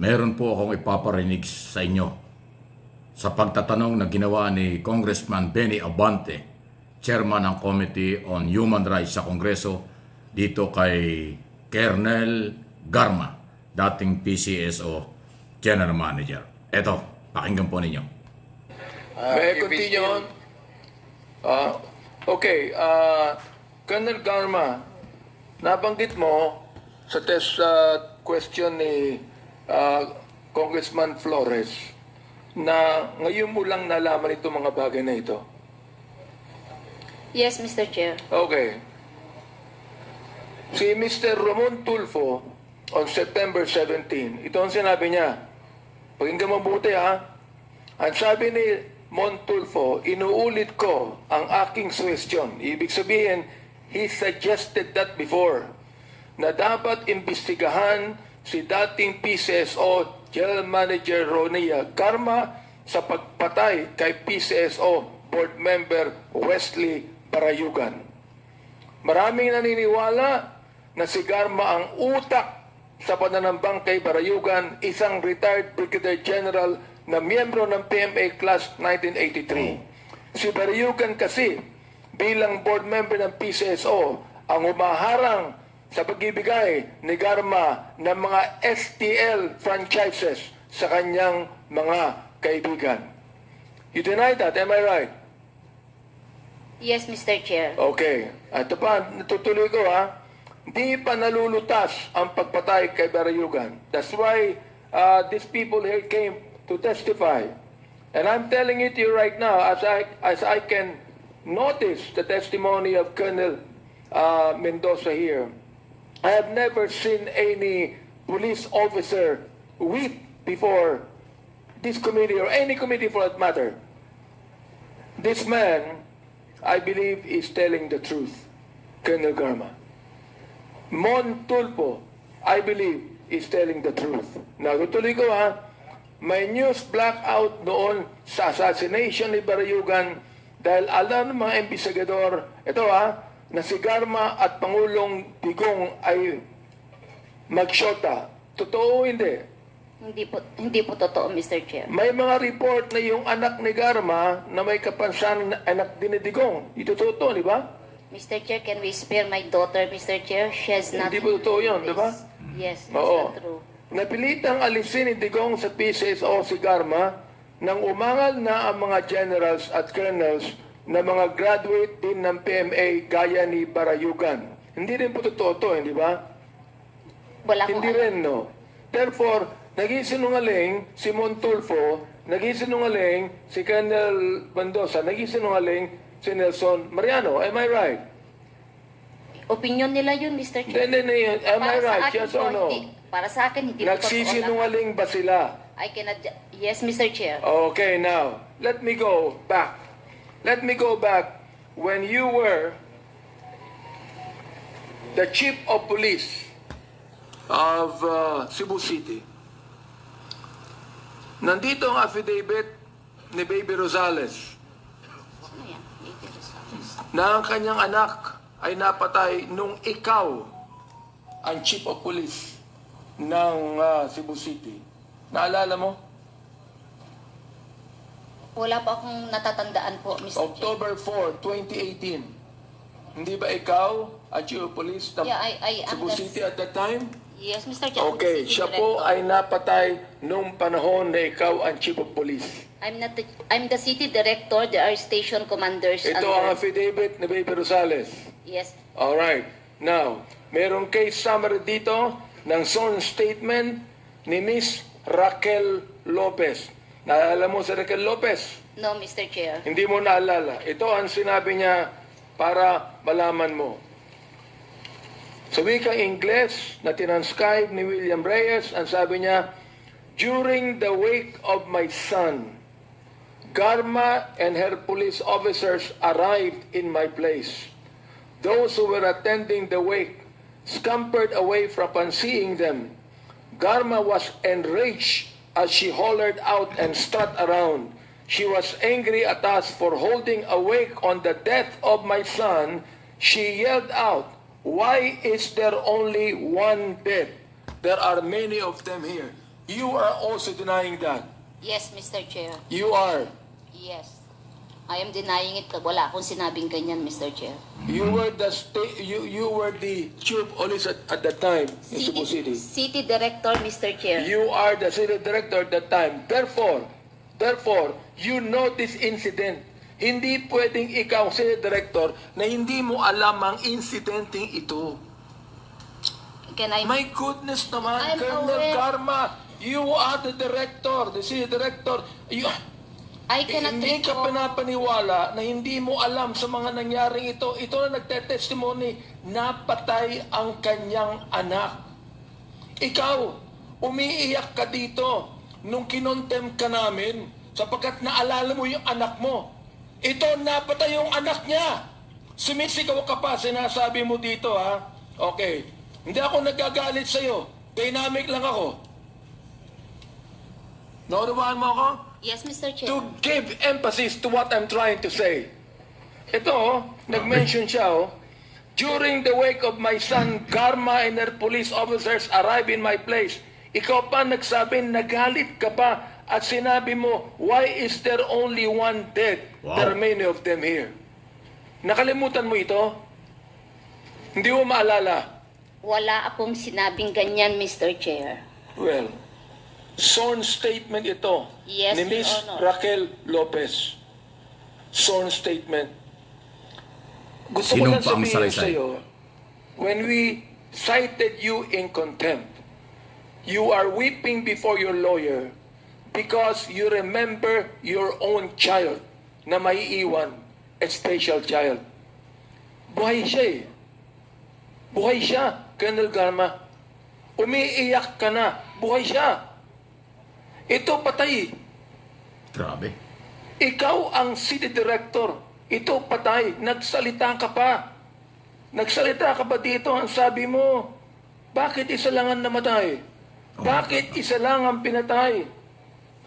meron po akong ipaparinig sa inyo sa pagtatanong na ginawa ni Congressman Benny Abante, Chairman ng Committee on Human Rights sa Kongreso, dito kay Colonel Garma, dating PCSO General Manager. Eto, pakinggan po ninyo. May I continue on? Okay, Colonel Garma, nabanggit mo sa test question ni Congressman Flores na ngayon mo lang nalaman itong mga bagay na ito. Yes, Mr. Chair. Okay. Si Mr. Ramon Tulfo on September 17, ito ang sinabi niya. Pakinggan mabuti ha. Ang sabi ni Montulfo, inuulit ko ang aking suggestion. Ibig sabihin, he suggested that before, na dapat imbestigahan si dating PCSO General Manager Ronia Garma sa pagpatay kay PCSO Board Member Wesley Barayugan. Maraming naniniwala na si Garma ang utak sa pananambang kay Barayugan, isang retired Brigadier General na miyembro ng PMA Class 1983. Si Barayugan kasi bilang board member ng PCSO ang umaharang sa pagbibigay ni Garma ng mga STL franchises sa kanyang mga kaibigan. You deny that, am I right? Yes, Mr. Chair. Okay. Ito pa, natutuloy ko ha. Di pa nalulutas ang pagpatay kay Barayugan. That's why these people here came to testify. And I'm telling it to you right now, as I can notice the testimony of Colonel Mendoza here, I have never seen any police officer weep before this committee or any committee for that matter. This man, I believe, is telling the truth, Colonel Garma. Montulfo, I believe, is telling the truth. Now, tutuloy ko ha, may news blackout noon sa assassination ni Barayugan dahil alam ng mga investigador, ito ha, na si Garma at Pangulong Digong ay magsyota. Totoo o hindi? Hindi po totoo, Mr. Chair. May mga report na yung anak ni Garma na may kapansanan na anak din ni Digong. Ito totoo, di ba? Mr. Chair, can we spare my daughter, Mr. Chair? She has not... Hindi po totoo yun, di ba? Yes, it's Oo. not true. Napilitang alisin ni Digong sa PCSO si Garma nang umangal na ang mga generals at colonels na mga graduate din ng PMA gaya ni Barayugan. Hindi rin po totoo to, hindi ba? Wala Hindi akong rin, no? Therefore, naging sinungaling si Montulfo, naging sinungaling si Colonel Mendoza, naging sinungaling si Nelson Mariano. Am I right? opinion nila yun, Mr. Chair. Hindi. Am I Para sa right? akin Yes or po, no? para sa akin, hindi po totoo Nagsisinungaling ba sila? I cannot... Yes, Mr. Chair. Okay, now, let me go back. Let me go back when you were the chief of police of Cebu City. Nandito ang affidavit ni Baby Rosales Ano yan? na ang kanyang anak ay napatay nung ikaw ang chief of police ng Cebu City. Naalala mo? Wala pa akong natatandaan po, Mr. Chair. October 4, 2018. Hindi ba ikaw ang chief of police ng Yeah, I Cebu am the- City at that time? Yes, Mr. Chair. Okay, City siya po Director. ay napatay nung panahon na ikaw ang chief of police. I'm the city director. There are station commanders. Ito ang affidavit ni Baby Rosales. Yes. Alright. Now, merong case summary dito ng sworn statement ni Miss Raquel Lopez. Naalala mo si Raquel Lopez? No, Mr. Chair. Hindi mo naalala. Ito ang sinabi niya para malaman mo. Sa wikang Ingles na tinanscribe ni William Reyes, ang sabi niya, during the wake of my son, Garma and her police officers arrived in my place. Those who were attending the wake scampered away from seeing them. Garma was enraged as she hollered out and strut around. She was angry at us for holding awake on the death of my son. She yelled out, "Why is there only one dead? There are many of them here." You are also denying that. Yes, Mr. Chair. You are. Yes. I am denying it. Wala akong sinabing ganyan, Mr. Chair. You were you were the chief police at that time in Cebu City. City Director, Mr. Chair. You are the city director at that time. Therefore, you know this incident. Hindi pwedeng ikaw, city director, na hindi mo alam ang incidenteng ito. Can I... My goodness naman, I'm Colonel aware. Garma, you are the director, the city director. I cannot Hindi ka recall. pinapaniwala na hindi mo alam sa mga nangyaring ito. Ito na nagtetestimony, napatay ang kanyang anak. Ikaw, umiiyak ka dito nung kinontem ka namin sapagkat naalala mo yung anak mo. Ito, napatay yung anak niya. Sumisigaw ka pa, sinasabi mo dito, ha? Okay. Hindi ako nagagalit sa'yo. Dynamic lang ako. Naunawahan mo ako? Yes, Mr. Chair. To give emphasis to what I'm trying to say. Ito, nag-mention siya, during the wake of my son, Garma and her police officers arrived in my place. Ikaw pa nagsabi, nagalit ka pa at sinabi mo, why is there only one dead? Wow. There are many of them here. Nakalimutan mo ito? Hindi mo maalala? Wala akong sinabing ganyan, Mr. Chair. Well, sworn statement ito Yes, ni Your Miss Honor. Raquel Lopez. Sworn statement. Gusto ko Sinong lang pa ang sabihin salaysay? sa'yo, when we cited you in contempt, you are weeping before your lawyer because you remember your own child na may iwan, a special child. Buhay siya eh. Buhay siya, Colonel Garma. Umiiyak ka na, buhay siya. Ito patay. Grabe. Ikaw ang city director. Ito patay. Nagsalita ka pa. Nagsalita ka ba dito? Ang sabi mo, bakit isa lang ang namatay? Bakit isa lang ang pinatay?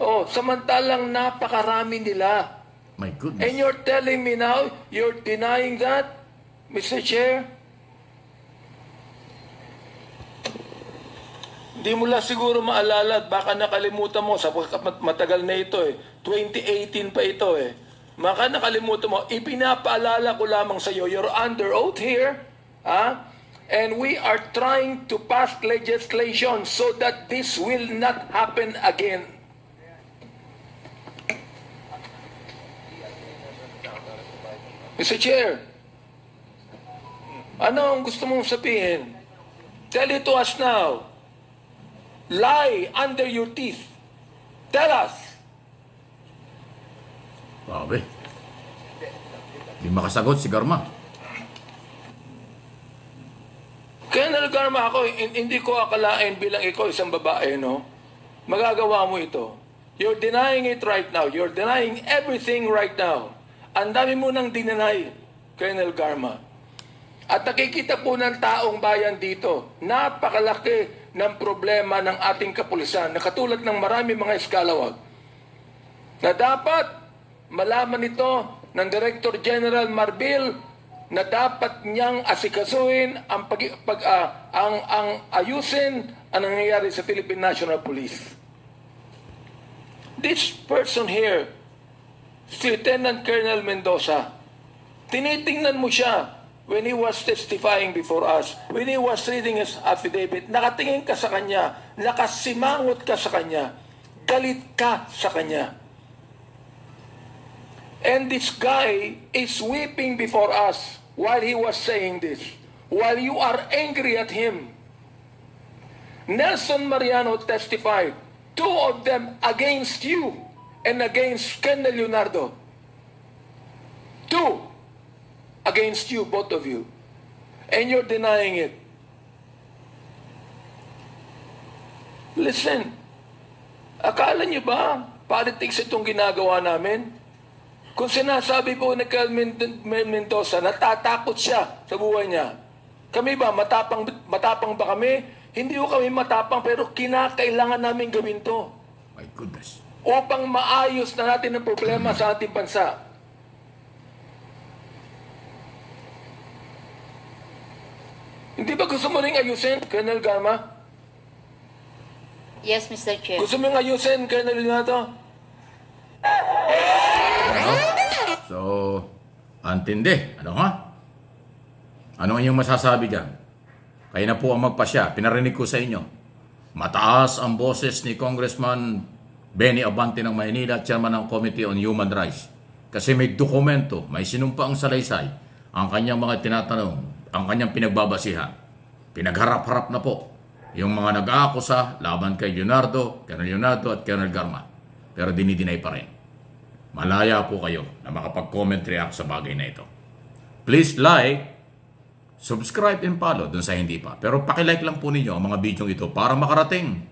Oh, samantalang napakarami nila. My goodness. And you're telling me now, you're denying that, Mr. Chair? Hindi mo lang siguro maalala at baka nakalimutan mo sapagkat matagal na ito eh. 2018 pa ito eh. Baka nakalimutan mo, ipinapaalala ko lamang sa iyo, you're under oath here, and we are trying to pass legislation so that this will not happen again. Mr. Chair, ano ang gusto mong sabihin? Tell it to us now. Lie under your teeth. Tell us. Grabe. Hindi makasagot si Garma. Colonel Garma, ako, hindi ko akalain bilang ikaw isang babae, no? Magagawa mo ito. You're denying it right now. You're denying everything right now. Ang dami mo nang dinenay, Colonel Garma. At nakikita po ng taong bayan dito, napakalaki ng problema ng ating kapulisan na katulad ng marami mga eskalawag na dapat malaman ito ng Director General Marbil na dapat niyang asikasuhin ang ayusin ang nangyayari sa Philippine National Police. This person here, si Lieutenant Colonel Mendoza, tinitingnan mo siya when he was testifying before us, when he was reading his affidavit, nakatingin ka sa kanya, nakasimangot ka sa kanya, galit ka sa kanya. And this guy is weeping before us while he was saying this, while you are angry at him. Nelson Mariano testified, 2 of them against you and against Colonel Leonardo. 2 against you, both of you. And you're denying it. Listen, akala niyo ba politics itong ginagawa namin? Kung sinasabi po ni Colonel Mendoza, natatakot siya sa buhay niya. Kami ba, matapang ba kami? Hindi ko kami matapang, pero kinakailangan namin gawin to. My goodness. Upang maayos na natin ang problema sa ating bansa. Hindi ba gusto mo rin ayusin, Colonel Garma? Yes, Mr. Chair. Gusto mo yung ayusin, Colonel Leonardo? So, antindi. Ano ha? Ano ang inyong masasabi dyan? Kayo na po ang magpasya. Pinarinig ko sa inyo. Mataas ang boses ni Congressman Benny Abante ng Maynila, Chairman ng Committee on Human Rights. Kasi may dokumento, may sinumpaang salaysay, ang kanyang mga tinatanong, ang kanyang pinagbabasihan. Pinagharap-harap na po yung mga nag-aakusa laban kay Leonardo, Colonel Leonardo at Colonel Garma. Pero dinidinay pa rin. Malaya po kayo na makapag-comment react sa bagay na ito. Please like, subscribe and follow dun sa hindi pa. Pero pakilike lang po ninyo ang mga video ito para makarating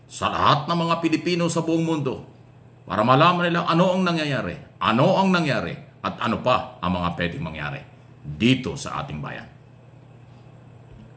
sa lahat ng mga Pilipino sa buong mundo. Para malaman nila ano ang nangyayari, at ano pa ang mga pwedeng mangyari dito sa ating bayan.